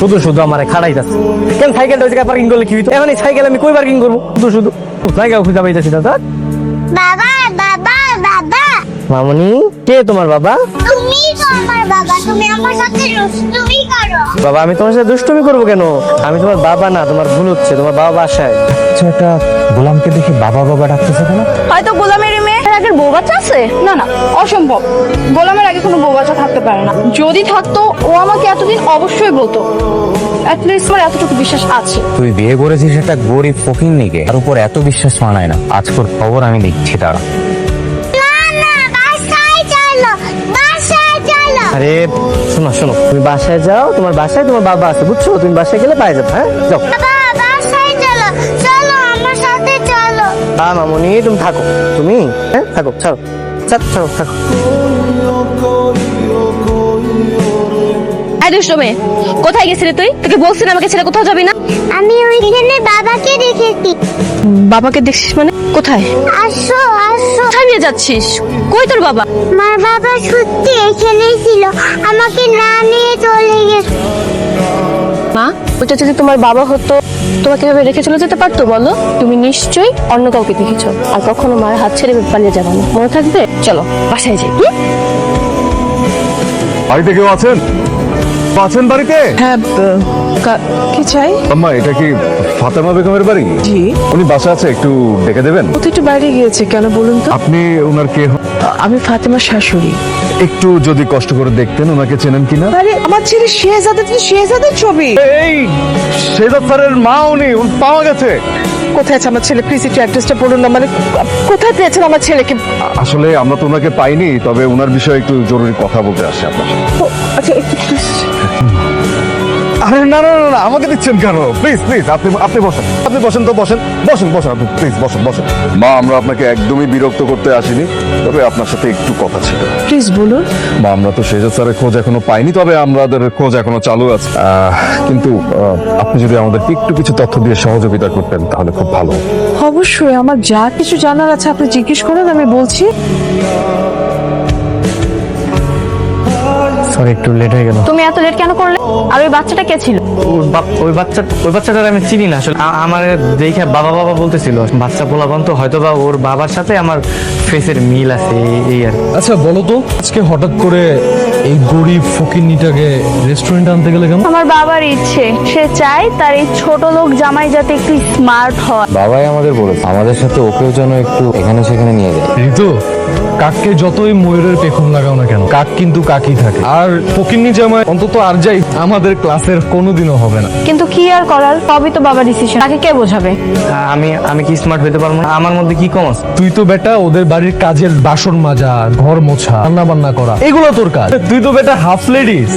শুধু শুধু আমারে খাড়াইতাছে। কেন সাইকেলটা ওই জায়গায় পার্কিং করলে কি হইতো? এখন এই সাইকেল আমি কই পার্কিং করবো? শুধু শুধু জায়গা খুঁজে পাইতেছি না। তো বাবা বাবা বাবা, মামনি, কে তোমার বাবা? তুমি তো আমার বাবা, তুমি আমার সাথে দুষ্টুমি করো। বাবা, আমি তোমার সাথে দুষ্টুমি করবো কেন? আমি তোমার বাবা না, তোমার ভুল হচ্ছে, তোমার বাবা বাসায়। আচ্ছা, একটা গোলামকে দেখে বাবা বাবা ডাকতেছে কেন? হয়তো গোলামের মেয়ের আগে বউ বাচ্চা আছে। না না, অসম্ভব। গোলামের আগে কোনো বউ বাচ্চা থাকতে পারে না। যদি থাকতো ও আমাকে এতদিন অবশ্যই বলতো। অ্যাটলিস্ট আমার এতটুকু বিশ্বাস আছে। তুই বিয়ে করেছিস একটা গরিব ফকিন্নিকে, তার উপর এত বিশ্বাস মানায় না। আজকের খবর আমি দেখছি, তারা না না, বাসায় চলো, বাসায় চলো। আরে শোনো শোনো, তুমি বাসায় যাও, তোমার বাসায় তোমার বাবা আছে, বুঝছো? তুমি বাসায় গেলে পাই যাবে। হ্যাঁ, যাও। বাবা বাসায় চলো, চলো আমার সাথে চলো। না মামনি, তুমি থাকো, তুমি হ্যাঁ থাকো, ছাড়ো ছাড়ো থাকো। এই দুষ্ট মেয়ে, কোথায় গেছিলি তুই? তোকে বলছিস আমাকে ছেড়ে কোথাও যাবি না। আমি ওইখানে বাবাকে দেখেছি। বাবাকে দেখছিস মানে? কোথায়? আসো আসো। কোথায় নিয়ে যাচ্ছিস? কই তোর বাবা? আমার বাবা সত্যি এখানেই ছিল, আমাকে না নিয়ে চলে গেছে। মা, ওটা যদি তোমার বাবা হতো তোমাকে এভাবে রেখে চলে যেতে পারতো বলো? তুমি নিশ্চয়ই অন্য কাউকে দেখেছো, আর কখনো মায়ের হাত ছেড়ে পালিয়ে যাবে না, মনে থাকবে? চলো বাসায় যাই। বাড়িতে কেউ আছেন? আছেন বাড়িতে? হ্যাঁ, কি চাই? আম্মা, এটা কি ফাতেমা বেগমের বাড়ি? জি। উনি বাসা আছে, একটু ডেকে দেবেন? ও তো একটু বাইরে গিয়েছে, কেন বলুন তো? আপনি ওনার কে হন? আমি ফাতেমার শাশুড়ি। একটু যদি কষ্ট করে দেখতেন ওনাকে চেনেন কিনা। আরে আমার ছেলে শেহজাদের ছবি। এই শেজাদ স্যারের মা, উনি পাওয়া গেছে। কোথায় আছে আমার ছেলে? প্লিজ একটু অ্যাড্রেসটা বলুন না, মানে কোথায় পেয়েছেন আমার ছেলেকে? আসলে আমরা তো ওনাকে পাইনি, তবে ওনার বিষয়ে একটু জরুরি কথা বলতে আসছে আপনার সাথে। ও, আচ্ছা একটু please। আরে না না না না, আমাকে দিচ্ছেন কেন? প্লিজ প্লিজ, আপনি বসেন, আপনি বসেন তো, বসেন বসেন বসেন, আপনি প্লিজ বসেন বসেন। মা, আমরা আপনাকে একদমই বিরক্ত করতে আসিনি, তবে আপনার সাথে একটু কথা ছিল। প্লিজ বলুন। মা, আমরা তো শেজাদ স্যারের খোঁজ এখনো পাইনি, তবে আমাদের খোঁজ এখনো চালু আছে। কিন্তু আপনি যদি আমাদেরকে একটু কিছু তথ্য দিয়ে সহযোগিতা করতেন তাহলে খুব ভালো হতো। অবশ্যই, আমার যা কিছু জানার আছে আপনি জিজ্ঞেস করুন, আমি বলছি। সরি, একটু লেট হয়ে গেল। তুমি এত লেট কেন করলে? আর ওই বাচ্চাটা কে ছিল? ওই বাচ্চাটার আমি চিনি না আসলে। আমার দেখে বাবা বাবা বলতেছিল, বাচ্চা পোলাপান তো, হয়তো বা ওর বাবার সাথে আমার ফেসের মিল আছে, এই আর কি। আচ্ছা বলো তো, আজকে হঠাৎ করে এই গরিব ফকিন্নিটাকে রেস্টুরেন্টে আনতে গেলে কেন? আমার বাবার ইচ্ছে, সে চায় তার এই ছোট লোক জামাই যাতে একটু স্মার্ট হয়। বাবাই আমাদের বলেছে আমাদের সাথে ওকেও যেন একটু এখানে সেখানে নিয়ে যায়। ঋতু, কাককে যতই ময়ূরের পেখম লাগাও না কেন, কাক কিন্তু কাকই থাকে। আর ফকিন্নি জামাই অন্তত আর যাই আমাদের ক্লাসের কোনোদিনও হবে না। কিন্তু কি আর করার, সবই তো বাবার ডিসিশন, তাকে কে বোঝাবে? আমি কি স্মার্ট হতে পারবো না? আমার মধ্যে কি কম আছে? তুই তো বেটা ওদের বাড়ির কাজের বাসন মাজা, ঘর মোছা, রান্না বান্না করা, এগুলো তোর কাজ। তুই তো বেটা হাফ লেডিস।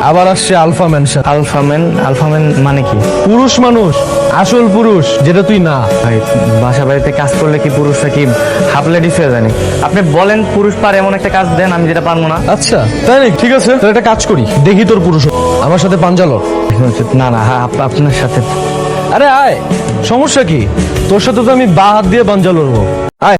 আবার আসছে আলফা ম্যানশন। আলফাম্যান মানে কি? পুরুষ মানুষ, আসল পুরুষ, যেটা তুই না। ভাই, বাসা বাড়িতে কাজ করলে কি পুরুষরা কি হাফ লেডিস হয়ে জানি? আপনি বলেন পুরুষ পারে এমন একটা কাজ দেন, আমি যেটা পারবো না। আচ্ছা তাই নাকি? ঠিক আছে, তাহলে একটা কাজ করি, দেখি তোর পুরুষ আমার সাথে পাঞ্জালো। না না, আপনার সাথে। আরে আয়, সমস্যা কি? তোর সাথে তো আমি বা হাত দিয়ে পাঞ্জা লড়বো।